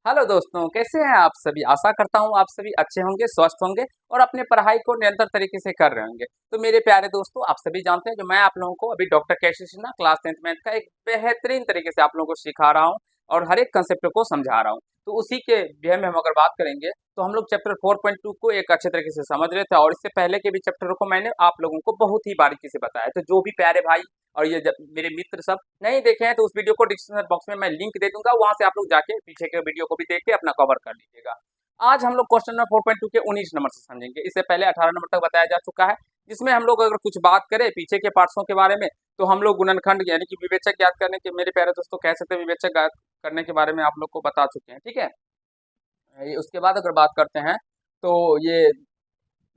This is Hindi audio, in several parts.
हेलो दोस्तों, कैसे हैं आप सभी। आशा करता हूँ आप सभी अच्छे होंगे, स्वस्थ होंगे और अपने पढ़ाई को निरंतर तरीके से कर रहे होंगे। तो मेरे प्यारे दोस्तों, आप सभी जानते हैं जो मैं आप लोगों को अभी डॉक्टर कैसी सिन्हा क्लास 10th मैथ का एक बेहतरीन तरीके से आप लोगों को सिखा रहा हूँ और हर एक कंसेप्ट को समझा रहा हूँ। तो उसी के विषय में हम अगर बात करेंगे तो हम लोग चैप्टर 4.2 को एक अच्छे तरीके से समझ रहे थे और इससे पहले के भी चैप्टरों को मैंने आप लोगों को बहुत ही बारीकी से बताया। तो जो भी प्यारे भाई और ये मेरे मित्र सब नहीं देखे हैं तो उस वीडियो को डिस्क्रिप्शन बॉक्स में मैं लिंक दे दूंगा, वहां से आप लोग जाके पीछे के वीडियो को भी देख के अपना कवर कर लीजिएगा। आज हम लोग क्वेश्चन नंबर 4.2 के 19 नंबर से समझेंगे। इससे पहले 18 नंबर तक बताया जा चुका है, जिसमें हम लोग अगर कुछ बात करें पीछे के पार्ट्सों के बारे में तो हम लोग गुणनखंड यानी कि विवेचक ज्ञात करने के, मेरे प्यारे दोस्तों कह सकते हैं विवेचक ज्ञात करने के बारे में आप लोग को बता चुके हैं। ठीक है, उसके बाद अगर बात करते हैं तो ये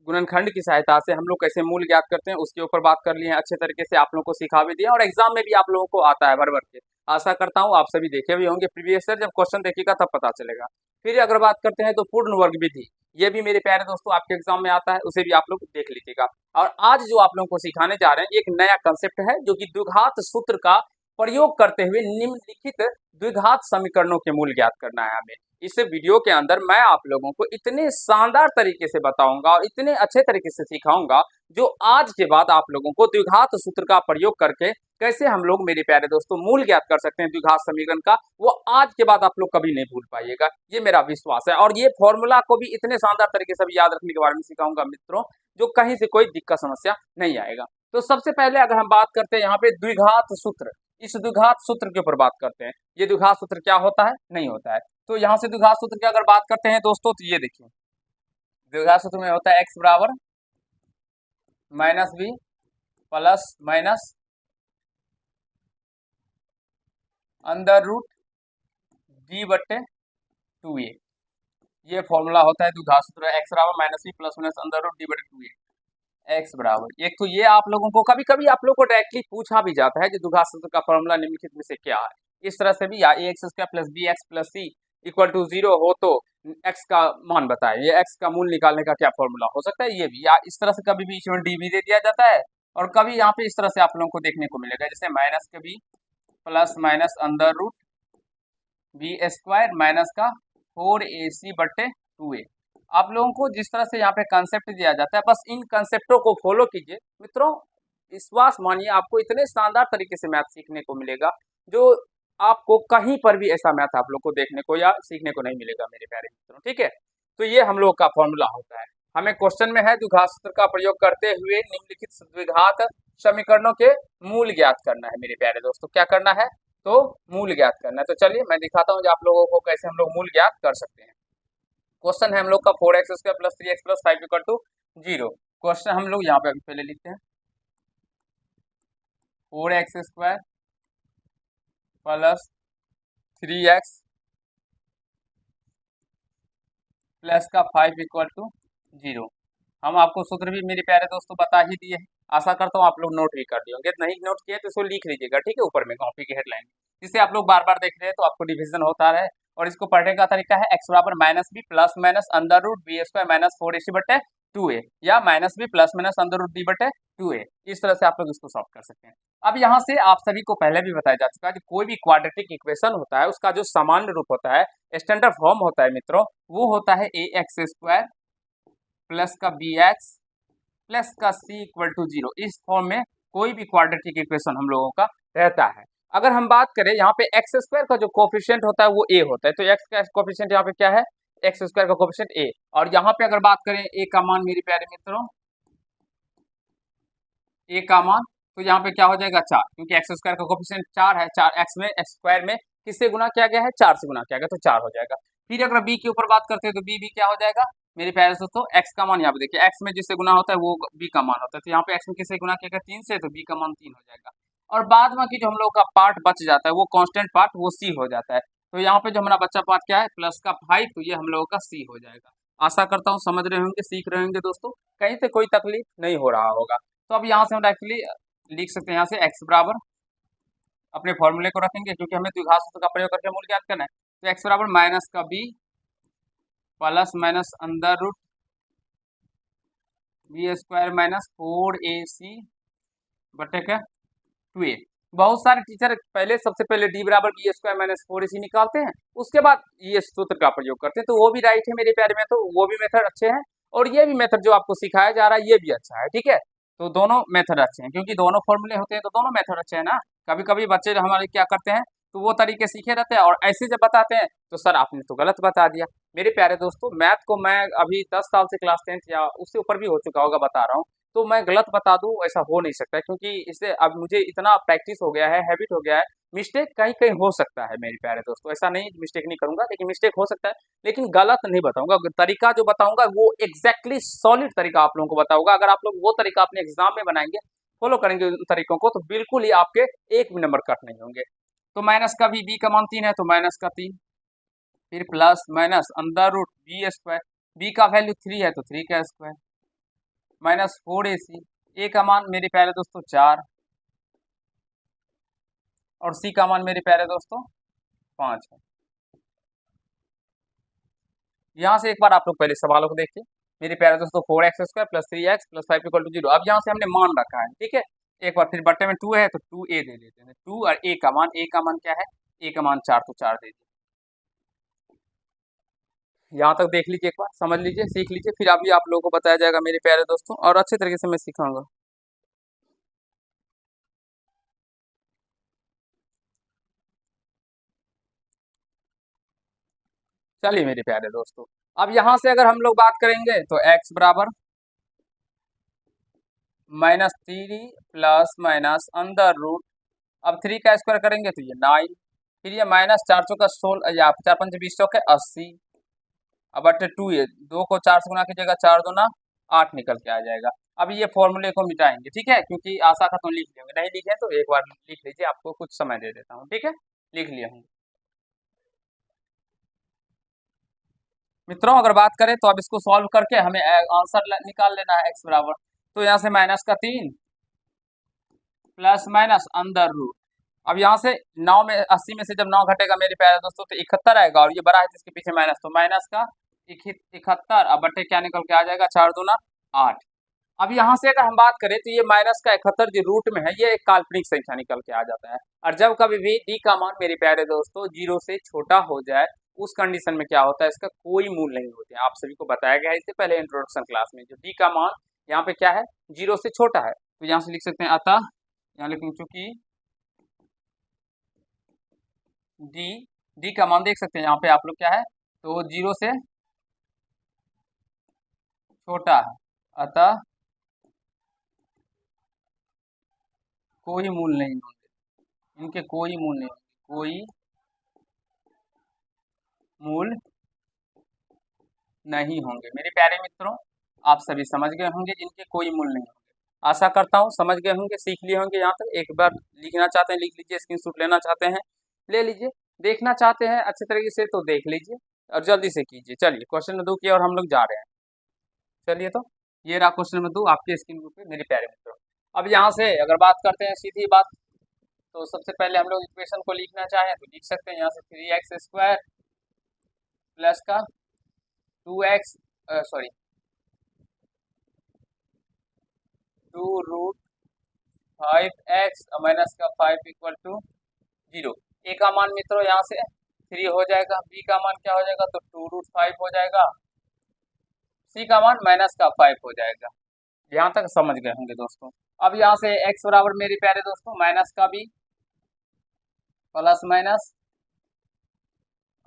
गुणनखंड की सहायता से हम लोग कैसे मूल ज्ञात करते हैं उसके ऊपर बात कर लिए हैं, अच्छे तरीके से आप लोगों को सिखा भी दिया और एग्जाम में भी आप लोगों को आता है भर भर के। आशा करता हूँ आप सभी देखे भी होंगे प्रीवियस ईयर, जब क्वेश्चन देखिएगा तब पता चलेगा। फिर अगर बात करते हैं तो पूर्ण वर्ग विधि, ये भी मेरे प्यारे दोस्तों आपके एग्जाम में आता है, उसे भी आप लोग देख लीजिएगा। और आज जो आप लोगों को सिखाने जा रहे हैं एक नया कंसेप्ट है जो कि द्विघात सूत्र का प्रयोग करते हुए निम्नलिखित द्विघात समीकरणों के मूल ज्ञात करना है हमें। इस वीडियो के अंदर मैं आप लोगों को इतने शानदार तरीके से बताऊंगा और इतने अच्छे तरीके से सिखाऊंगा जो आज के बाद आप लोगों को द्विघात सूत्र का प्रयोग करके कैसे हम लोग मेरे प्यारे दोस्तों मूल ज्ञात कर सकते हैं द्विघात समीकरण का, वो आज के बाद आप लोग कभी नहीं भूल पाइएगा, ये मेरा विश्वास है। और ये फॉर्मूला को भी इतने शानदार तरीके से भी याद रखने के बारे में सिखाऊंगा मित्रों, जो कहीं से कोई दिक्कत समस्या नहीं आएगा। तो सबसे पहले अगर हम बात करते हैं यहाँ पे द्विघात सूत्र, इस द्विघात सूत्र के ऊपर बात करते हैं। ये द्विघात सूत्र क्या होता है, नहीं होता है। तो यहाँ से द्विघात सूत्र की अगर बात करते हैं दोस्तों तो ये देखिए, द्विघात सूत्र में होता है x बराबर minus b plus minus under root d बट्टे 2a, ये फॉर्मूला होता है द्विघात सूत्र। x बराबर minus b plus minus under root d बट्टे 2a, x बराबर एक तो ये आप लोगों को कभी कभी आप लोग को डायरेक्टली पूछा भी जाता है कि द्विघात सूत्र का फॉर्मूला निम्नलिखित में से क्या है। इस तरह से भी या a x square plus b x plus c equal to 0 हो तो x का मान बताएं, ये x का मूल निकालने का क्या फॉर्मूला हो सकता है। ये भी या इस तरह से कभी भी इसमें डी भी दे दिया जाता है और कभी यहाँ पे इस तरह से आप लोगों को देखने को मिलेगा जैसे माइनस के b plus minus under root b square minus का 4ac बट्टे 2a। आप लोगों को जिस तरह से यहाँ पे कंसेप्ट दिया जाता है बस इन कंसेप्टों को फॉलो कीजिए मित्रों, विश्वास मानिए आपको इतने शानदार तरीके से मैथ सीखने को मिलेगा जो आपको कहीं पर भी ऐसा मैथ आप लोग को देखने को या सीखने को नहीं मिलेगा मेरे प्यारे मित्रों। ठीक है, तो ये हम लोग का फॉर्मूला होता है। हमें क्वेश्चन में है द्विघात सूत्र का प्रयोग करते हुए निम्नलिखित द्विघात समीकरणों के मूल ज्ञात करना है मेरे प्यारे दोस्तों। क्या करना है, तो मूल ज्ञात करना है। तो चलिए मैं दिखाता हूँ आप लोगों को कैसे हम लोग मूल ज्ञात कर सकते हैं। क्वेश्चन है हम लोग का 4x square plus 3x plus 5 equal to 0। Question हम लोग यहाँ पे अभी पहले लिखते हैं 4x square plus 3x plus का 5 इक्वल टू 0। हम आपको सूत्र भी मेरे प्यारे दोस्तों बता ही दिए हैं, आशा करता हूँ आप लोग नोट भी कर दिए होंगे। नहीं नोट किए तो इसको लिख लीजिएगा, ठीक है, ऊपर में कॉपी की हेडलाइन, जिससे आप लोग बार बार देख रहे हैं तो आपको डिवीजन होता रहे। और इसको पढ़ने का तरीका है x बराबर minus b plus minus under root b square minus 4ac बटे 2a या minus b plus minus under root d बटे 2a, इस तरह से आप लोग इसको सॉल्व कर सकते हैं। अब यहाँ से आप सभी को पहले भी बताया जा चुका है कि कोई भी क्वाड्रेटिक इक्वेशन होता है उसका जो सामान्य रूप होता है, स्टैंडर्ड फॉर्म होता है मित्रों, वो होता है ए एक्स स्क्वायर प्लस का बी एक्स प्लस का सी इक्वल टू 0। इस फॉर्म में कोई भी क्वाड्रेटिक इक्वेशन हम लोगों का रहता है। अगर हम बात करें यहाँ पे एक्स स्क्वायर का जो कोफिशिएंट होता है वो ए होता है, तो एक्स का कोफिशिएंट यहाँ पे क्या है, एक्स स्क्वायर का कोफिशिएंट ए। और यहाँ पे अगर बात करें ए का मान मेरे प्यारे मित्रों, ए का मान तो यहाँ पे क्या हो जाएगा 4, क्योंकि एक्स स्क्वायर का कोफिशिएंट 4 है। 4 एक्स में एक्स स्क्वायर में किससे गुना किया गया है, 4 से गुना किया गया, तो 4 हो जाएगा। फिर अगर बी के ऊपर बात करते हैं तो बी भी क्या हो जाएगा मेरे प्यारे दोस्तों, एक्स का मान यहाँ पे देखिए एक्स में जिससे गुना होता है वो बी का मान होता है, तो यहाँ पे एक्स में किससे गुना किया गया 3 से, तो बी का मान 3 हो जाएगा। और बाद में जो हम लोग का पार्ट बच जाता है वो कांस्टेंट पार्ट वो सी हो जाता है। तो यहाँ पे जो हमारा बच्चा पार्ट क्या है प्लस का 5, तो ये हम लोगों का सी हो जाएगा। आशा करता हूँ समझ रहे होंगे, सीख रहे होंगे दोस्तों, कहीं से कोई तकलीफ नहीं हो रहा होगा। तो अब यहाँ से हम एक्चुअली लिख सकते हैं यहाँ से x बराबर अपने फॉर्मूले को रखेंगे क्योंकि हमें द्विघात सूत्र का प्रयोग करके मूल ज्ञात करना है। तो x बराबर माइनस का b plus minus under root b square minus 4ac बटे का 2a। बहुत सारे टीचर पहले सबसे पहले डी बराबर बी स्क्वायर माइनस 4ac निकालते हैं, उसके बाद ये सूत्र का प्रयोग करते हैं, तो वो भी राइट है मेरे प्यारे में, तो वो भी मेथड अच्छे हैं और ये भी मेथड जो आपको सिखाया जा रहा है ये भी अच्छा है, ठीक है। तो दोनों मेथड अच्छे हैं क्योंकि दोनों फॉर्मूले होते हैं, तो दोनों मेथड अच्छे हैं ना। कभी कभी बच्चे हमारे क्या करते हैं, तो वो तरीके सीखे रहते हैं और ऐसे जब बताते हैं तो सर आपने तो गलत बता दिया। मेरे प्यारे दोस्तों, मैथ को मैं अभी 10 साल से क्लास 10th या उससे ऊपर भी हो चुका होगा बता रहा हूँ, तो मैं गलत बता दूं ऐसा हो नहीं सकता, क्योंकि इससे अब मुझे इतना प्रैक्टिस हो गया है, हैबिट हो गया है। मिस्टेक कहीं कहीं हो सकता है मेरे प्यारे दोस्तों, ऐसा नहीं मिस्टेक नहीं करूंगा, लेकिन मिस्टेक हो सकता है, लेकिन गलत नहीं बताऊंगा। तरीका जो बताऊंगा वो एग्जैक्टली सॉलिड तरीका आप लोगों को बताऊंगा। अगर आप लोग वो तरीका अपने एग्जाम में बनाएंगे, फॉलो करेंगे उन तरीकों को, तो बिल्कुल ही आपके एक भी नंबर कट नहीं होंगे। तो माइनस का भी बी का मान 3 है तो माइनस का 3, फिर plus minus under root b square, b का वैल्यू 3 है तो 3 का स्क्वायर, -4ac, ए का मान मेरे प्यारे दोस्तों 4 और सी का मान मेरे प्यारे दोस्तों 5 है। यहाँ से एक बार आप लोग पहले सवालों को देखिए मेरे प्यारे दोस्तों, 4x² plus 3x plus 5 equal to 0। अब यहाँ से हमने मान रखा है, ठीक है। एक बार फिर बट्टे में 2 है तो 2a दे देते हैं, 2 और ए का मान क्या है, ए का मान 4 तो 4 दे दिए। यहाँ तक देख लीजिए, एक बार समझ लीजिए, सीख लीजिए, फिर अभी आप लोगों को बताया जाएगा मेरे प्यारे दोस्तों, और अच्छे तरीके से मैं सिखाऊंगा। चलिए मेरे प्यारे दोस्तों, अब यहाँ से अगर हम लोग बात करेंगे तो x बराबर -3 प्लस माइनस अंडर रूट, अब 3 का स्क्वायर करेंगे तो ये 9, फिर ये माइनस 4 चौका 16 या 4 पंच 20 चौके 80, अब बटे 2, ये 2 को 4 से गुना कीजिएगा, 4 दूना 8 निकल के आ जाएगा। अब ये फॉर्मूले को मिटाएंगे, ठीक है, क्योंकि आशा का तो लिख लेंगे, नहीं लिखे तो एक बार लिख लीजिए, आपको कुछ समय दे देता हूँ, ठीक है, लिख लिया हूँ। मित्रों अगर बात करें तो अब इसको सॉल्व करके हमें आंसर निकाल लेना है x बराबर, तो यहाँ से माइनस का 3 प्लस माइनस अंडर रूट, अब यहाँ से 9 में 80 में से जब 9 घटेगा मेरे प्यारे दोस्तों तो 71 आएगा, और ये बड़ा है जिसके पीछे माइनस, तो माइनस का 71, अब बटे क्या निकल के आ जाएगा, 4 दूना 8। अब यहाँ से अगर हम बात करें तो ये माइनस का 71 जो रूट में है ये एक काल्पनिक संख्या निकल के आ जाता है, और जब कभी भी डी का मान मेरे प्यारे दोस्तों 0 से छोटा हो जाए उस कंडीशन में क्या होता है, इसका कोई मूल नहीं होते हैं। आप सभी को बताया गया है इससे पहले इंट्रोडक्शन क्लास में, जो डी का मान यहाँ पे क्या है, 0 से छोटा है, तो यहाँ से लिख सकते हैं अतः, यहाँ लिखेंगे चूंकि डी डी का मान देख सकते हैं यहाँ पे आप लोग क्या है, तो 0 से छोटा है, अतः कोई मूल नहीं होंगे, इनके कोई मूल नहीं होंगे, कोई मूल नहीं होंगे। मेरे प्यारे मित्रों आप सभी समझ गए होंगे जिनके कोई मूल नहीं होंगे, आशा करता हूँ समझ गए होंगे, सीख लिए होंगे। यहाँ तक एक बार लिखना चाहते हैं लिख लीजिए, स्क्रीनशॉट लेना चाहते हैं ले लीजिए, देखना चाहते हैं अच्छे तरीके से तो देख लीजिए और जल्दी से कीजिए। चलिए क्वेश्चन नंबर 2 की और हम लोग जा रहे हैं। चलिए तो ये रहा क्वेश्चन नंबर 2 आपके स्क्रीन पे मेरे प्यारे मित्रों। अब यहाँ से अगर बात करते हैं सीधी बात, तो सबसे पहले हम लोग इक्वेशन को लिखना चाहें तो लिख सकते हैं, यहाँ से 3x² प्लस का 2x सॉरी 2√5x माइनस का 5 इक्वल टू 0। ए का मान मित्रों यहाँ से 3 हो जाएगा, बी का मान क्या हो जाएगा, तो 2√5 हो जाएगा, सी का मान माइनस का 5 हो जाएगा। यहाँ तक समझ गए होंगे दोस्तों। अब यहाँ से x बराबर मेरे प्यारे दोस्तों माइनस का b plus minus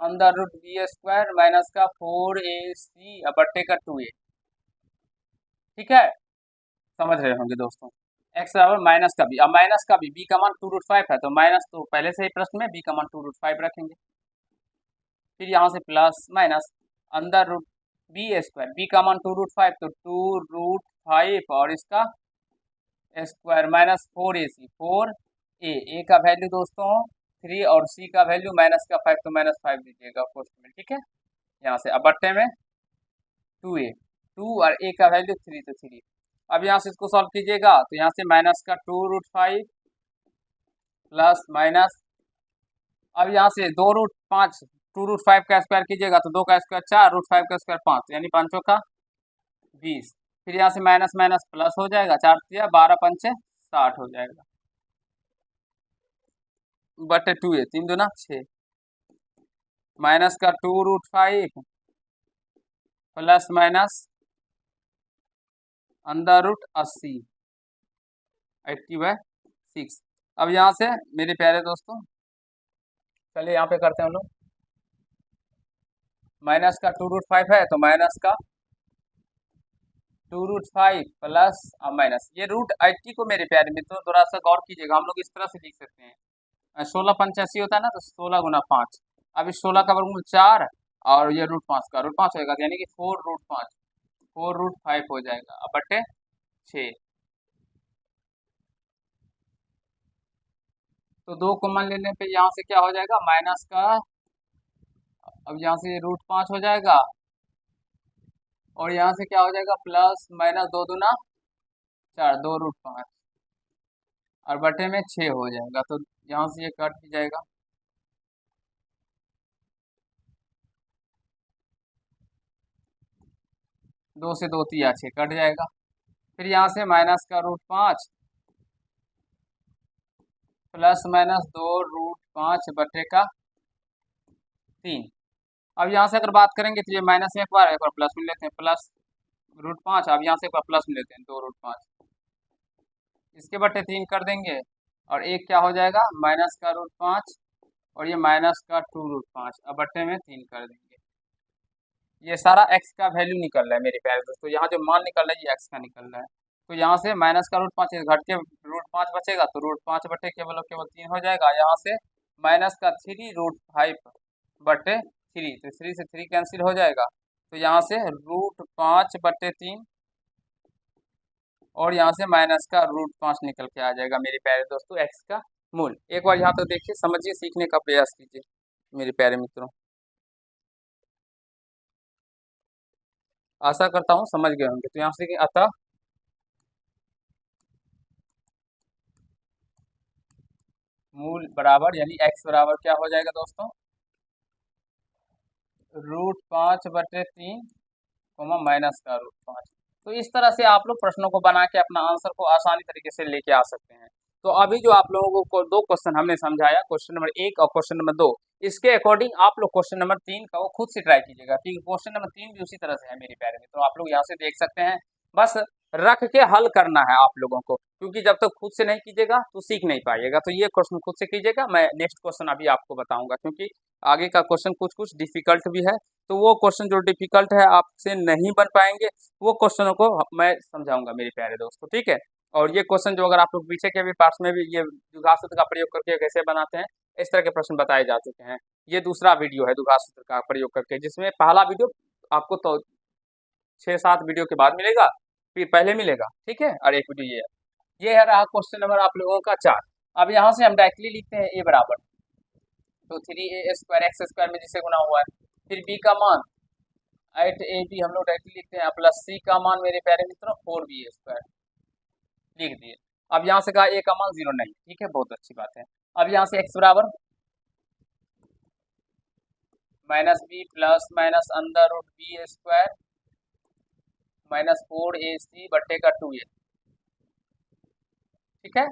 under root b square minus का 4ac बट्टे का 2a, ठीक है, समझ रहे होंगे दोस्तों। x बराबर माइनस का बी, अब माइनस का बी का मान 2√5 है, तो माइनस तो पहले से ही प्रश्न में बी का मान 2√5 रखेंगे, फिर यहाँ से plus minus under root b square, b का मान 2√5 तो 2√5 और इसका स्क्वायर माइनस 4ac 4a का वैल्यू दोस्तों 3 और सी का वैल्यू माइनस का 5 तो माइनस 5 दीजिएगा क्वेश्चन में, ठीक है। यहाँ से अब बट्टे में 2a 2 और a का वैल्यू 3 तो 3। अब यहाँ से इसको सॉल्व कीजिएगा तो यहाँ से माइनस का 2√5 प्लस माइनस, अब यहाँ से 2√5 2√5 का स्क्वायर कीजिएगा तो 2 का स्क्वायर 4, √5 का स्क्वायर 5 यानी 5 का 20, फिर यहाँ से माइनस माइनस प्लस हो जाएगा, 4 या 12 पंचे 60 हो जाएगा। बटे 2a, 3 दूना 6, माइनस का 2√5 प्लस माइनस √80, 80/6। अब यहाँ से मेरे प्यारे दोस्तों चलिए यहाँ पे करते हैं हम लोग, माइनस का 2√5 है तो माइनस का 2√5 प्लस माइनस ये √80 को मेरे प्यारे मित्रों थोड़ा सा गौर कीजिएगा, हम लोग इस तरह से लिख सकते हैं, 16 × 85 होता है ना, तो 16 × 5। अब इस 16 का वर्गमूल 4 और ये √5 का √5 होगा, यानी कि 4√5, 4√5 हो जाएगा, अब बटे 6। तो 2 कॉमन लेने पे यहाँ से क्या हो जाएगा, माइनस का, अब यहाँ से √5 हो जाएगा और यहाँ से क्या हो जाएगा, प्लस माइनस 2 दूना 4, 2√5 और बटे में 6 हो जाएगा, तो यहाँ से ये कट भी जाएगा। दो से 2 तिया 6 कट जाएगा। फिर यहाँ से माइनस का √5 प्लस माइनस 2√5 बटे का 3। अब यहाँ से अगर बात करेंगे तो ये माइनस में एक बार प्लस में लेते हैं, प्लस √5, अब यहाँ से एक बार प्लस में लेते हैं 2√5, इसके बटे 3 कर देंगे और एक क्या हो जाएगा, माइनस का √5 और ये माइनस का 2√5, अब बटे में 3 कर देंगे। ये सारा x का वैल्यू निकल रहा है मेरे प्यारे दोस्तों, यहाँ जो मान निकल रहा है ये x का निकल रहा है। तो यहाँ से माइनस का √5 घट के √5 बचेगा, तो √5 बटे केवल और केवल 3 हो जाएगा। यहाँ से माइनस का 3√5 बटे 3, तो 3 से 3 कैंसिल हो जाएगा, तो यहाँ से √5 बटे 3 और यहाँ से माइनस का √5 निकल के आ जाएगा मेरे प्यारे दोस्तों x का मूल। एक बार यहाँ तो देखिए, समझिए, सीखने का प्रयास कीजिए मेरे प्यारे मित्रों। आशा करता हूँ समझ गए होंगे। तो यहाँ से अतः मूल बराबर यानी x बराबर क्या हो जाएगा दोस्तों, √5 बटे 3 माइनस का √5। तो इस तरह से आप लोग प्रश्नों को बना के अपना आंसर को आसानी तरीके से लेके आ सकते हैं। तो अभी जो आप लोगों को 2 क्वेश्चन हमने समझाया, क्वेश्चन नंबर 1 और क्वेश्चन नंबर 2, इसके अकॉर्डिंग आप लोग क्वेश्चन नंबर 3 का वो खुद से ट्राई कीजिएगा, क्योंकि क्वेश्चन नंबर 3 भी उसी तरह से है मेरे प्यारे में। तो आप लोग यहाँ से देख सकते हैं, बस रख के हल करना है आप लोगों को, क्योंकि जब तक खुद से नहीं कीजिएगा तो सीख नहीं पाइएगा। तो ये क्वेश्चन खुद से कीजिएगा, मैं नेक्स्ट क्वेश्चन अभी आपको बताऊंगा, क्योंकि आगे का क्वेश्चन कुछ कुछ डिफिकल्ट भी है। तो वो क्वेश्चन जो डिफिकल्ट है आपसे नहीं बन पाएंगे, वो क्वेश्चनों को मैं समझाऊंगा मेरे प्यारे दोस्तों, ठीक है। और ये क्वेश्चन जो अगर आप लोग पीछे के भी पार्ट्स में भी ये द्विघात सूत्र का प्रयोग करके कैसे बनाते हैं, इस तरह के प्रश्न बताए जा चुके हैं। ये दूसरा वीडियो है द्विघात सूत्र का प्रयोग करके, जिसमें पहला वीडियो आपको तो 6-7 वीडियो के बाद मिलेगा, फिर पहले मिलेगा, ठीक है। और एक वीडियो ये है रहा क्वेश्चन नंबर आप लोगों का 4। अब यहाँ से हम डायरेक्टली लिखते हैं a बराबर, तो 3a² x² में जिसे गुना हुआ है, फिर b का मान 8ab हम लोग डायरेक्टली लिखते हैं, प्लस c का मान मेरे प्यारे मित्रों 4b² लिख दिए। अब यहाँ से कहा a का मान 0 नहीं, ठीक है, बहुत अच्छी बात है। अब यहाँ से x बराबर -b plus minus √b² -4ac बट्टे का 2a, ठीक है,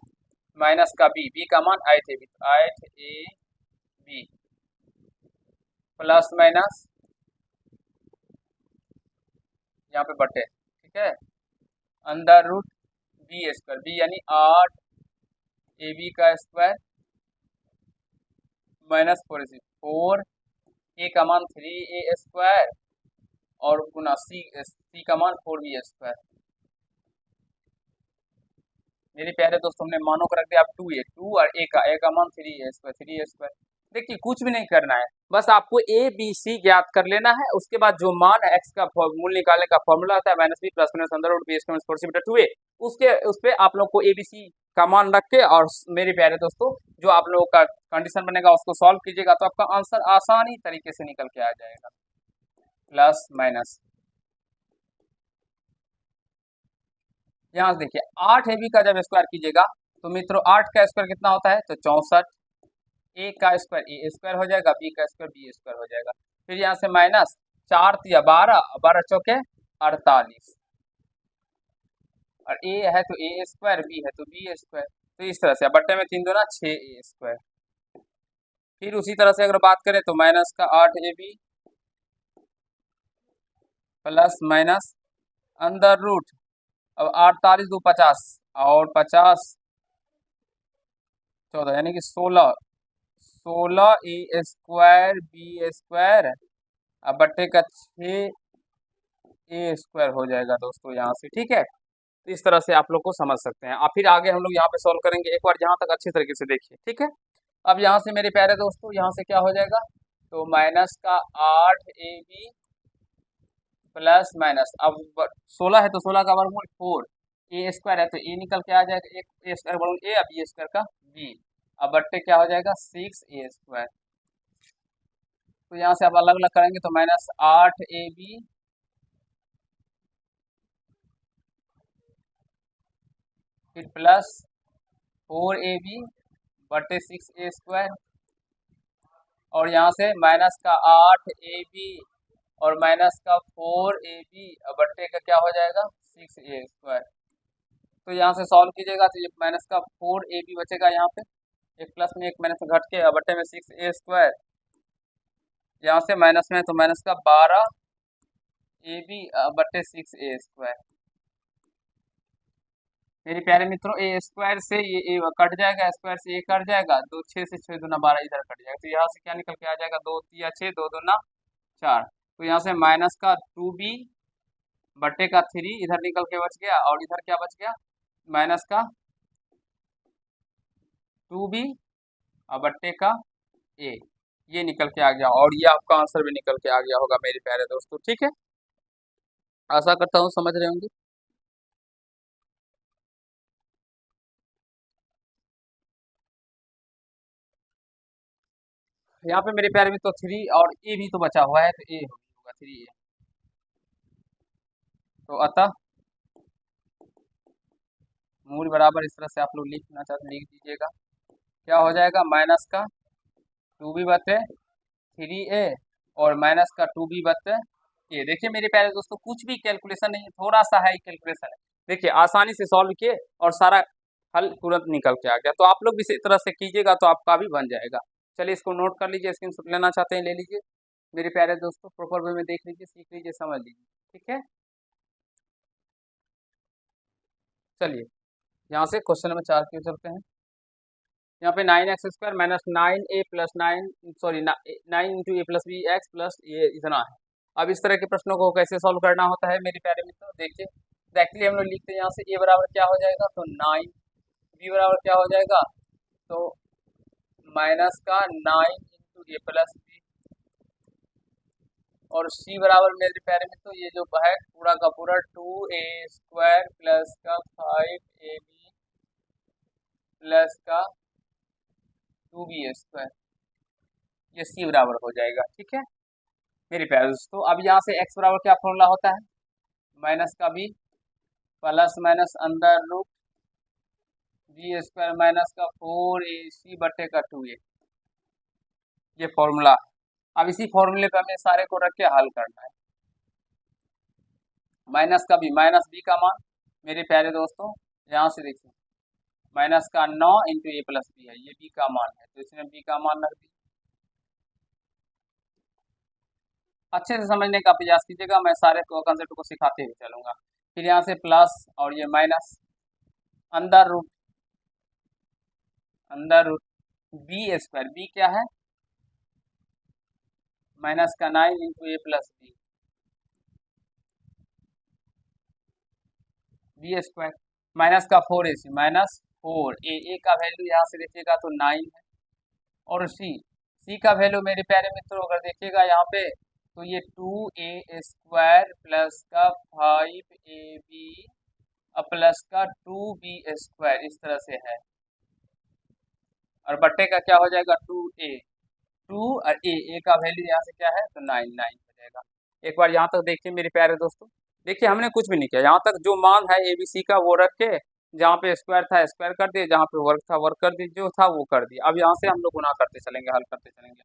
माइनस का b का मान 8ab, 8ab प्लस माइनस यहाँ पे बटे, ठीक है, √b² b यानी 8ab का स्क्वायर माइनस 4ac, 4a का मान 3a² और गुना c का मान 4b²। मेरे प्यारे दोस्तों हमने मानों को रख दिया, अब 2a 2 और a का मान 3a², 3a²। देखिए कुछ भी नहीं करना है, बस आपको a b c ज्ञात कर लेना है। उसके बाद जो मान है x का मूल निकालने का फॉर्मूला होता है -b प्लस माइनस √b²/4c/2a, उस पे आप लोग को a b c का मान रख के और मेरे प्यारे दोस्तों जो आप लोगों का कंडीशन बनेगा उसको सॉल्व कीजिएगा, तो आपका आंसर आसानी तरीके से निकल के आ जाएगा। प्लस माइनस यहाँ से देखिए 8ab का जब स्क्वायर कीजिएगा तो मित्रों 8 का स्क्वायर कितना होता है, तो 64, a का स्क्वायर a² हो जाएगा, b का स्क्वायर b² हो जाएगा। फिर यहाँ से माइनस 4 तिया 12, 12 चौके 48, और a है तो a², b है तो b², तो इस तरह से बट्टे में 3 दूना 6a²। फिर उसी तरह से अगर बात करें तो माइनस का 8ab प्लस माइनस अंदर रूट, अब 48 2 50 और 50 14 यानी कि 16 बी स्क्वायर अब बट्टे का 6 a स्क्वायर हो जाएगा दोस्तों यहाँ से। ठीक है, तो इस तरह से आप लोग को समझ सकते हैं। अब फिर आगे हम लोग यहाँ पे सॉल्व करेंगे, एक बार यहाँ तक अच्छी तरीके से देखिए। ठीक है, अब यहाँ से मेरे प्यारे दोस्तों यहाँ से क्या हो जाएगा, तो माइनस का 8ab प्लस माइनस, अब 16 है तो 16 का वर्गमूल 4, ए स्क्वायर है तो ए निकल के आ जाएगा, एक ए स्क्वायर वर्गमूल ए, अब ए स्क्वायर का बी, अब बट्टे क्या हो जाएगा 6a स्क्वायर। तो यहाँ से आप अलग अलग करेंगे तो माइनस 8ab फिर प्लस 4ab बटे 6a स्क्वायर, और यहाँ से माइनस का 8ab और माइनस का 4ab बट्टे का क्या हो जाएगा 6a स्क्वायर। तो यहाँ से सॉल्व कीजिएगा तो ये माइनस का 4ab बचेगा, यहाँ पे एक प्लस में एक माइनस घट के बट्टे में 6a स्क्वायर, यहाँ से माइनस में तो माइनस का 12ab बट्टे 6a स्क्वायर। मेरे प्यारे मित्रों ए स्क्वायर से ये ए कट जाएगा, स्क्वायर से ए कट जाएगा, दो 6 से 6 दूना 12 इधर कट जाएगा, तो यहाँ से क्या निकल के आ जाएगा 2 3 6 2 दूना 4। तो यहाँ से माइनस का 2b बट्टे का 3 इधर निकल के बच गया, और इधर क्या बच गया माइनस का 2b और बट्टे का a, ये निकल के आ गया, और ये आपका आंसर भी निकल के आ गया होगा मेरे प्यारे दोस्तों। ठीक है, आशा करता हूँ समझ रहे होंगे। यहाँ पे मेरे प्यारे में तो 3 और ए भी तो बचा हुआ है, तो ए होगा 3a, तो अतः मूल बराबर इस तरह से आप लोग लिखना चाहते हैं लिख दीजिएगा, क्या हो जाएगा माइनस का 2b बटे 3a और माइनस का 2b बटे a। देखिए मेरे प्यारे दोस्तों कुछ भी कैलकुलेशन नहीं है, थोड़ा सा है कैलकुलेशन है, देखिए आसानी से सॉल्व किए और सारा हल तुरंत निकल के आ गया। तो आप लोग भी इसी तरह से कीजिएगा तो आपका भी बन जाएगा। चलिए इसको नोट कर लीजिए, स्क्रीनशॉट लेना चाहते हैं ले लीजिए मेरे प्यारे दोस्तों, प्रॉपर वे में देख लीजिए, सीख लीजिए, समझ लीजिए। ठीक है, चलिए यहाँ से क्वेश्चन नंबर 4 की ओर चलते हैं। यहाँ पे 9x² minus 9a plus 9 sorry 9 into a plus b x plus ये इतना है। अब इस तरह के प्रश्नों को कैसे सॉल्व करना होता है मेरे प्यारे मित्रों, देखिए डायरेक्टली हम लोग लिखते हैं यहाँ से a बराबर क्या हो जाएगा तो 9, b बराबर क्या हो जाएगा तो माइनस का 9 इंटू ए प्लस बी, और c बराबर मेरे प्यारे मित्रों ये जो है पूरा का पूरा 2a² प्लस का 5ab प्लस का 2b² ये c बराबर हो जाएगा। ठीक है मेरे प्यारे दोस्तों, अब यहाँ से x बराबर क्या फॉर्मूला होता है माइनस का b प्लस माइनस अंदर रूट b² माइनस का 4ac बटे का 2a, ये फॉर्मूला। अब इसी फॉर्मूले पे हमें सारे को रख के हल करना है। माइनस का b का मान मेरे प्यारे दोस्तों यहाँ से देखिए माइनस का 9 इंटू ए प्लस बी है, ये b का मान है, तो इसमें b का मान रख दिया। अच्छे से समझने का प्रयास कीजिएगा, मैं सारे कंसेप्ट को सिखाते हुए चलूंगा। फिर यहाँ से प्लस और ये माइनस अंदर रूट b² b क्या है माइनस का 9 into a plus b² minus का 4ac माइनस 4 का वैल्यू यहाँ से देखिएगा तो 9 है, और c का वैल्यू मेरे प्यारे मित्रों अगर देखिएगा यहाँ पे तो ये 2a² प्लस का 5ab प्लस का 2b² इस तरह से है, और बट्टे का क्या हो जाएगा 2a 2 और a का वैल्यू यहाँ से क्या है तो 9 हो जाएगा। एक बार यहाँ तक देखिए मेरे प्यारे दोस्तों, देखिए हमने कुछ भी नहीं किया, यहाँ तक जो मान है ABC का वो रख के जहाँ पे स्क्वायर था स्क्वायर कर दिए, जहाँ पे वर्ग था वर्ग कर दिए, जो था वो कर दिया। अब यहाँ से हम लोग गुना करते चलेंगे, हल करते चलेंगे।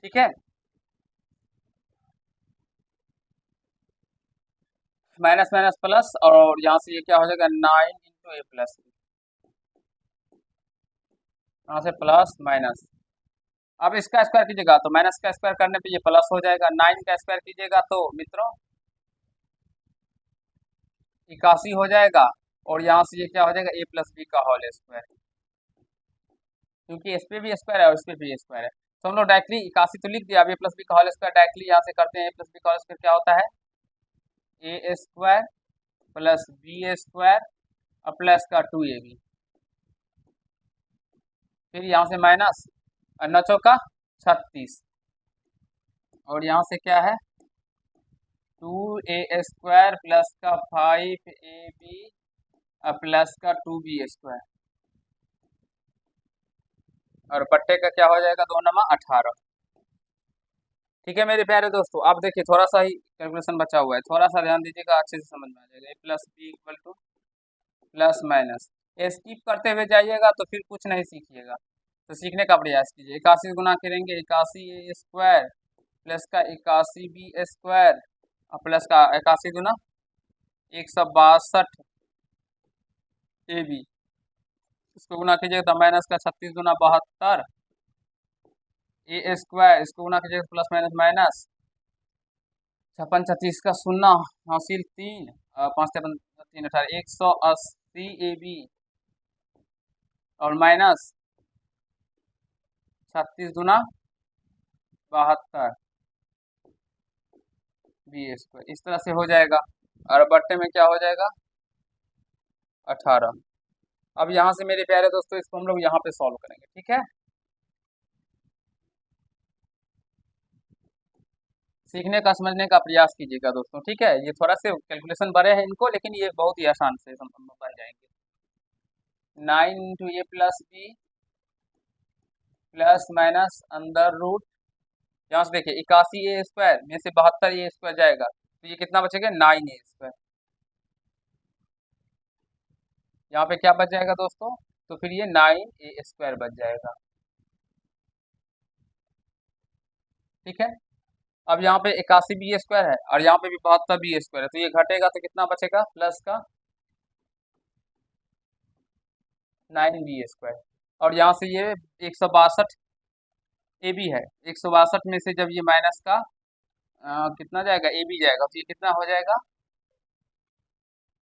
ठीक है, माइनस माइनस प्लस, और यहाँ से ये क्या हो जाएगा 9 इंटू ए प्लस, यहाँ से प्लस माइनस, अब इसका स्क्वायर कीजिएगा तो माइनस का स्क्वायर करने पे ये प्लस हो जाएगा, 9 का स्क्वायर कीजिएगा तो मित्रों 81 हो जाएगा, और यहाँ से ये क्या हो जाएगा a प्लस बी का होल स्क्वायर, क्योंकि इस पे भी स्क्वायर है और इस पे भी स्क्वायर है। तो हम लोग डायरेक्टली 81 तो लिख दिया, अब a प्लस बी का होल स्क्वायर डायरेक्टली यहाँ से करते हैं। a प्लस बी का होल स्क्वायर क्या होता है, a square plus b square और प्लस का 2ab, फिर यहाँ से माइनस 9 का 36, और यहाँ से क्या है 2a स्क्वायर प्लस का 5ab प्लस का 2b स्क्वायर, और बट्टे का क्या हो जाएगा 2 नमा 18। ठीक है मेरे प्यारे दोस्तों, अब देखिए थोड़ा सा ही कैलकुलेशन बचा हुआ है, थोड़ा सा ध्यान दीजिएगा, अच्छे से समझ में आ जाएगा। a plus b equal to plus minus, skip करते हुए जाइएगा तो फिर कुछ नहीं सीखिएगा, तो सीखने का प्रयास कीजिए। 81 गुना करेंगे 81 a स्क्वायर प्लस का 81 बी स्क्वायर और प्लस का 81 गुना 162 ए बी, इसको गुना कीजिएगा तो माइनस का 36 गुना 72 ए स्क्वायर, इसको गुना कीजिएगा प्लस माइनस माइनस 56 36 का शून्य हासिल 3 5 3 3 18 180 ए बी और माइनस 36 गुना 72 बी स्क्वायर, इस तरह से हो जाएगा, और बट्टे में क्या हो जाएगा 18। अब यहाँ से मेरे प्यारे दोस्तों इसको हम लोग यहाँ पे सॉल्व करेंगे, ठीक है। सीखने का समझने का प्रयास कीजिएगा दोस्तों, ठीक है। ये थोड़ा से कैलकुलेशन बड़े हैं इनको, लेकिन ये बहुत ही आसान से बन जाएंगे। 9 into a plus b plus minus under root, यहाँ से देखिए 81 ए स्क्वायर में से 72 ए स्क्वायर जाएगा तो ये कितना बचेगा 9 ए स्क्वायर, यहाँ पे क्या बच जाएगा दोस्तों, तो फिर ये 9 ए स्क्वायर बच जाएगा, ठीक है। अब यहाँ पे 81 बी स्क्वायर है और यहाँ पे भी 72 बी स्क्वायर है, तो ये घटेगा तो कितना बचेगा प्लस का 9 बी स्क्वायर, और यहाँ से ये 162 ए बी है, 162 में से जब ये माइनस का कितना जाएगा ए बी जाएगा तो ये कितना हो जाएगा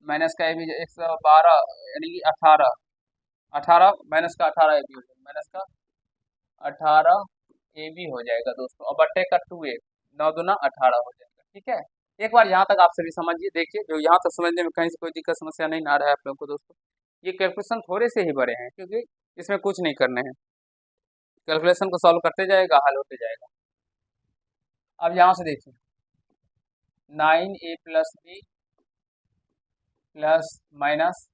माइनस का ए बी 112 यानी कि 18 18 माइनस का 18 ए बी हो जाएगा, माइनस का 18 ए बी हो जाएगा दोस्तों, और बट्टे का 2 ए 9 दूना 18 हो जाएगा, ठीक है। एक बार यहाँ तक आप सभी समझिए, देखिए जो यहाँ तक समझने में कहीं से कोई दिक्कत समस्या नहीं आ रहा है आप लोगों को दोस्तों, ये कैलकुलेशन थोड़े से ही बड़े हैं क्योंकि इसमें कुछ नहीं करने हैं, कैलकुलेशन को सॉल्व करते जाएगा हल होते जाएगा। अब यहाँ से देखिए 9 ए प्लस बी प्लस माइनस,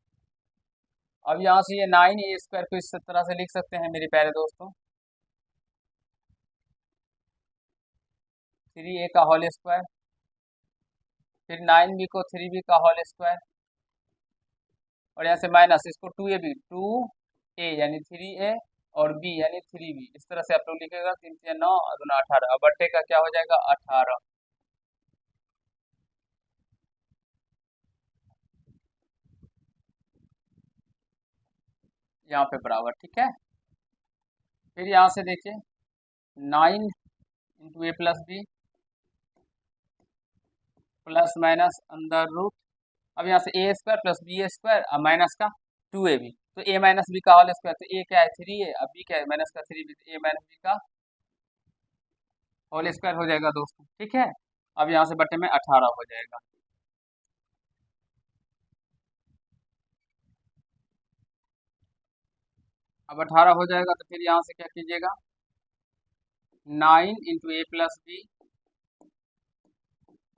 अब यहाँ से ये 9 ए स्क्वायर को इस तरह से लिख सकते हैं मेरे प्यारे दोस्तों, 3 ए का होल स्क्वायर, फिर 9 बी को 3 बी का होल स्क्वायर, और यहाँ से माइनस इसको 2 ए बी 2 ए यानी 3 ए और बी यानी 3 बी, इस तरह से आप लोग लिखेगा 3 3 9 और 2 18, अब बट्टे का क्या हो जाएगा 18, यहाँ पे बराबर, ठीक है। फिर यहाँ से देखिए 9 into a plus b plus minus under root, अब यहाँ से a square plus b square और माइनस का 2 ए बी, तो ए माइनस बी का होल स्क्वायर, तो ए क्या है 3 ए, अब बी क्या है माइनस का 3 बी, तो ए माइनस बी का होल स्क्वायर हो जाएगा दोस्तों, ठीक है। अब यहाँ से बट्टे में 18 हो जाएगा, अब 18 हो जाएगा तो फिर यहाँ से क्या कीजिएगा 9 into a plus b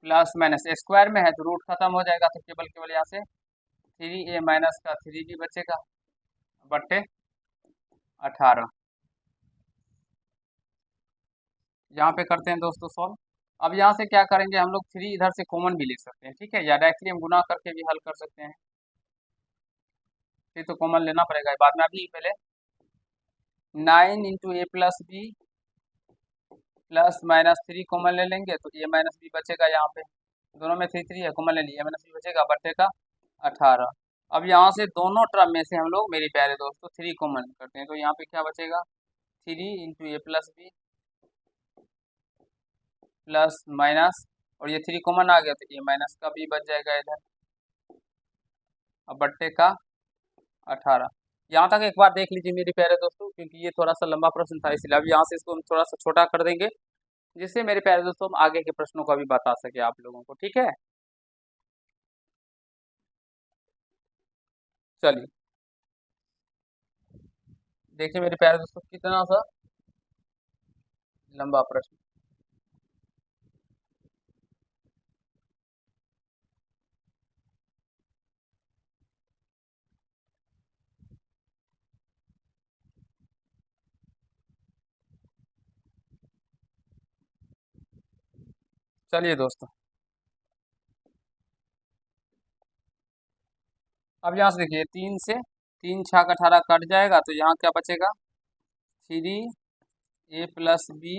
plus minus square में है तो रूट खत्म हो जाएगा, तो केवल केवल यहाँ से 3 ए माइनस का 3 बी बचेगा बट्टे 18, यहाँ पे करते हैं दोस्तों सॉल्व। अब यहाँ से क्या करेंगे हम लोग 3 इधर से कॉमन भी लिख सकते हैं, ठीक है, या डायरेक्टली हम गुना करके भी हल कर सकते हैं, फिर तो कॉमन लेना पड़ेगा बाद में, अभी पहले 9 into a plus b plus minus 3 common ले लेंगे तो ए माइनस बी बचेगा, यहाँ पे दोनों में 3 3 है कॉमन ले लिया, माइनस बी बचेगा बट्टे का 18। अब यहाँ से दोनों टर्म में से हम लोग मेरे प्यारे दोस्तों 3 कॉमन करते हैं तो यहाँ पे क्या बचेगा three into a plus b plus minus, और ये थ्री कॉमन आ गया तो ए माइनस का बी बच जाएगा इधर, अब बट्टे का 18। यहाँ तक एक बार देख लीजिए मेरे प्यारे दोस्तों, क्योंकि ये थोड़ा सा लंबा प्रश्न था, इसलिए अब यहाँ से इसको हम थोड़ा सा छोटा कर देंगे, जिससे मेरे प्यारे दोस्तों हम आगे के प्रश्नों को भी बता सके आप लोगों को। ठीक है, चलिए देखिए मेरे प्यारे दोस्तों कितना सा लंबा प्रश्न। चलिए दोस्तों, अब यहाँ से देखिए, तीन से तीन छाक 18 कट जाएगा, तो यहाँ क्या बचेगा, थ्री ए प्लस बी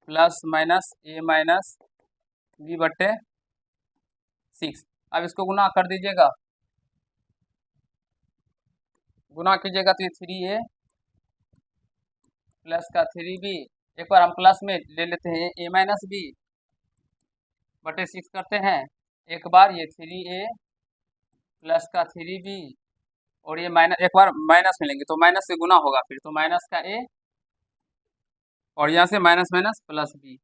प्लस माइनस ए माइनस बी बट्टे 6। अब इसको गुना कर दीजिएगा, गुना कीजिएगा तो ये थ्री ए प्लस का थ्री बी, एक बार हम प्लस में ले लेते हैं ए माइनस बी बटे 6 करते हैं, एक बार ये थ्री ए प्लस का थ्री बी, और ये माइनस, एक बार माइनस में लेंगे तो माइनस से गुना होगा फिर, तो माइनस का ए, और यहाँ से माइनस माइनस प्लस बी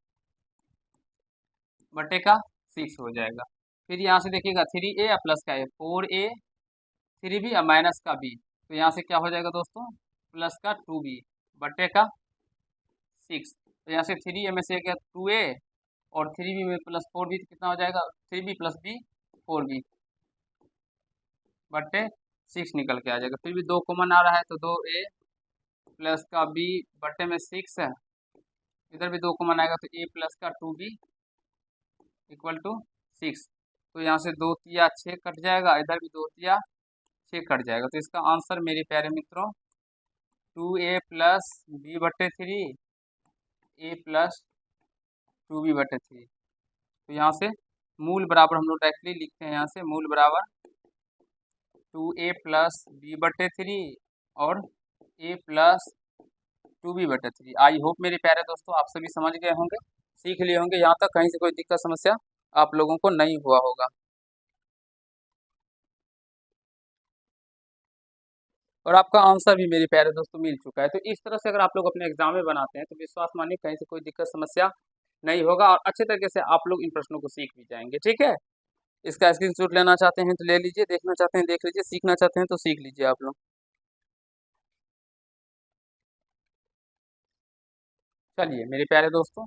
बटे का 6 हो जाएगा। फिर यहाँ से देखिएगा थ्री ए प्लस का ए, फोर ए थ्री बी और माइनस का बी, तो यहाँ से क्या हो जाएगा दोस्तों, प्लस का टू बी बटे का 6। तो यहाँ से थ्री ए में से क्या टू ए, और थ्री बी में प्लस फोर बी, तो कितना हो जाएगा, three b plus b four b बटे 6 निकल के आ जाएगा। फिर भी दो कॉमन आ रहा है, तो दो ए प्लस का बी बटे में 6 है, इधर भी दो कॉमन आएगा, तो ए प्लस का टू बी इक्वल टू 6। तो यहाँ से दो तिया 6 कट जाएगा, इधर भी दो तिया 6 कट जाएगा, तो इसका आंसर मेरे प्यारे मित्रों टू ए प्लस बी बटे three A plus to be बटे थ्री। तो यहाँ से मूल बराबर हम लोग डायरेक्टली लिखते हैं, यहाँ से मूल बराबर टू ए प्लस बी बटे थ्री और ए प्लस टू बी बटे थ्री। आई होप मेरे प्यारे दोस्तों आप सभी समझ गए होंगे, सीख लिए होंगे, यहाँ तक कहीं से कोई दिक्कत समस्या आप लोगों को नहीं हुआ होगा। और आपका आंसर भी मेरे प्यारे दोस्तों मिल चुका है। तो इस तरह से अगर आप लोग अपने एग्जाम में बनाते हैं तो विश्वास मानिए कहीं से कोई दिक्कत समस्या नहीं होगा, और अच्छे तरीके से आप लोग इन प्रश्नों को सीख भी जाएंगे। ठीक है, इसका स्क्रीनशॉट लेना चाहते हैं तो ले लीजिए, देखना चाहते हैं देख लीजिए, सीखना चाहते हैं तो सीख लीजिए आप लोग। चलिए मेरे प्यारे दोस्तों,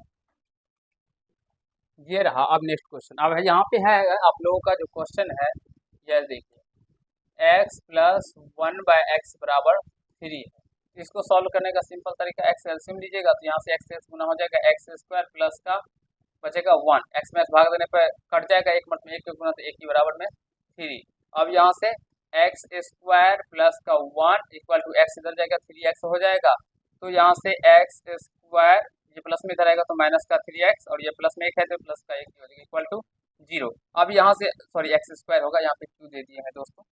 ये रहा अब नेक्स्ट क्वेश्चन। अब यहाँ पे है आप लोगों का जो क्वेश्चन है, यह देखिए x plus one by x बराबर थ्री है। इसको सॉल्व करने का सिंपल तरीका, एक्स एलसीएम लीजिएगा, तो यहाँ से एक्स एक्स गुना हो जाएगा एक्स स्क्वायर प्लस का बचेगा वन, एक्स में भाग देने पर कट जाएगा, एक मत में एक गुना तो एक ही बराबर में थ्री। अब यहाँ से एक्स स्क्वायर प्लस का वन इक्वल टू एक्स, इधर जाएगा थ्री एक्स हो जाएगा, तो यहाँ से एक्स स्क्वायर, ये प्लस में इधर आएगा तो माइनस का थ्री एक्स, और ये प्लस में एक है तो प्लस का एक हो जाएगा इक्वल टू जीरो। अब यहाँ से सॉरी एक्स स्क्वायर होगा, यहाँ पे क्यू दे दिए हैं दोस्तों,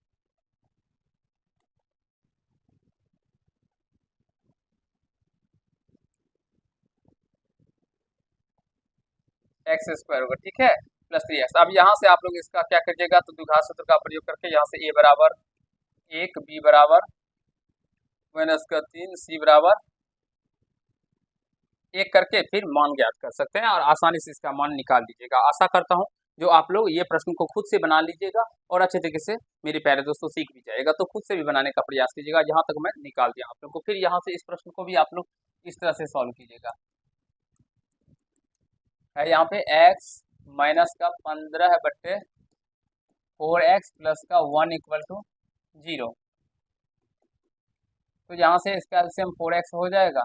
एक्स स्क्वायर होगा, ठीक है, प्लस थ्री एक्स। अब यहाँ से आप लोग इसका क्या करिएगा, तो द्विघात सूत्र का प्रयोग करके यहाँ से ए बराबर एक, बी बराबर माइनस का तीन, सी बराबर एक करके फिर मान ज्ञात कर सकते हैं, और आसानी से इसका मान निकाल लीजिएगा। आशा करता हूँ जो आप लोग ये प्रश्न को खुद से बना लीजिएगा और अच्छे तरीके से मेरे प्यारे दोस्तों सीख भी जाएगा, तो खुद से भी बनाने का प्रयास कीजिएगा। यहाँ तक मैं निकाल दिया आप लोग को, फिर यहाँ से इस प्रश्न को भी आप लोग इस तरह से सॉल्व कीजिएगा। है यहाँ पे एक्स माइनस का 15 बट्टे फोर एक्स प्लस का वन इक्वल टू जीरो, तो यहाँ से इसका एलसीएम फोर एक्स हो जाएगा।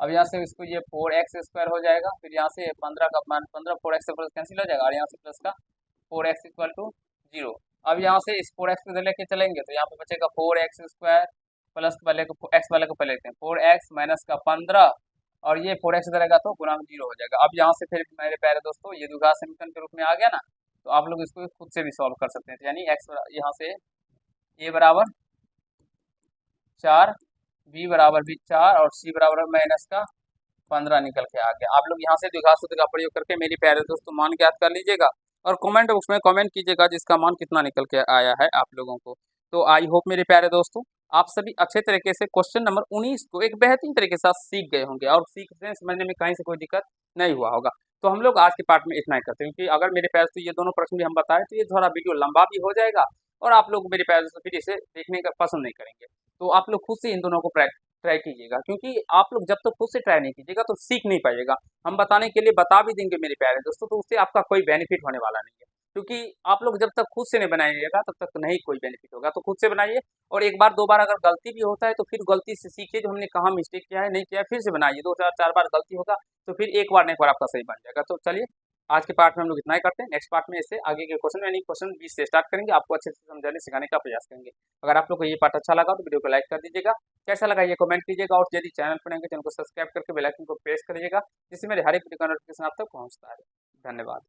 अब यहाँ से इसको ये फोर एक्स स्क्वायर हो जाएगा, फिर यहाँ से 15 का मान 15, फोर एक्स से प्लस कैंसिल हो जाएगा, और यहाँ से प्लस का four x equal to zero. अब यहाँ से इस फोर एक्स को इधर लेके चलेंगे तो यहाँ पे बचेगा फोर एक्स स्क्वायर प्लस वाले को एक्स वाले को पहले लेते हैं, फोर एक्स माइनस का 15, और ये फोर एक्स इधर रहेगा तो गुना में जीरो हो जाएगा। अब यहाँ से फिर मेरे प्यारे दोस्तों ये द्विघात समीकरण के रूप में आ गया ना, तो आप लोग इसको खुद से भी सॉल्व कर सकते हैं। यानी एक्स यहाँ से ए बराबर 4 बी बराबर भी 4 और सी बराबर माइनस का 15 निकल के आ गया। आप लोग यहाँ से द्विघात सूत्र का प्रयोग करके मेरी प्यारे दोस्तों मान ज्ञात कर लीजिएगा और कमेंट बॉक्स में कमेंट कीजिएगा जिसका मान कितना निकल के आया है आप लोगों को। तो आई होप मेरे प्यारे दोस्तों आप सभी अच्छे तरीके से क्वेश्चन नंबर 19 को एक बेहतरीन तरीके से सीख गए होंगे और सीखने समझने में कहीं से कोई दिक्कत नहीं हुआ होगा। तो हम लोग आज के पार्ट में इतना ही करते हैं, क्योंकि अगर मेरे प्यारे दोस्तों ये दोनों प्रश्न भी हम बताएं तो ये थोड़ा वीडियो लंबा भी हो जाएगा और आप लोग मेरे प्यारे दोस्तों फिर इसे देखने का पसंद नहीं करेंगे। तो आप लोग खुद से इन दोनों को ट्राई कीजिएगा, क्योंकि आप लोग जब तक खुद से ट्राई नहीं कीजिएगा तो सीख नहीं पाइएगा। हम बताने के लिए बता भी देंगे मेरे प्यारे दोस्तों, तो उससे आपका कोई बेनिफिट होने वाला नहीं है, क्योंकि आप लोग जब तक खुद से नहीं बनाइएगा तब तक नहीं कोई बेनिफिट होगा। तो खुद से बनाइए और एक बार दो बार अगर गलती भी होता है तो फिर गलती से सीखिए, जो हमने कहाँ मिस्टेक किया है नहीं किया है, फिर से बनाइए। दो चार चार बार गलती होगा तो फिर एक बार नहीं, एक बार आपका सही बन जाएगा। तो चलिए आज के पार्ट में हम लोग इतना ही करते हैं। नेक्स्ट पार्ट में इससे आगे के क्वेश्चन यानी क्वेश्चन 20 से स्टार्ट करेंगे, आपको अच्छे से समझाने सिखाने का प्रयास करेंगे। अगर आप लोग को ये पार्ट अच्छा लगा तो वीडियो को लाइक कर दीजिएगा, कैसा लगा ये कमेंट कीजिएगा और यदि चैनल पर नए चैनल को सब्सक्राइब करके बेल आइकन को प्रेस करिएगा, जिससे मेरे हर एक वीडियो का नोटिफिकेशन आप तक पहुंचता है। धन्यवाद।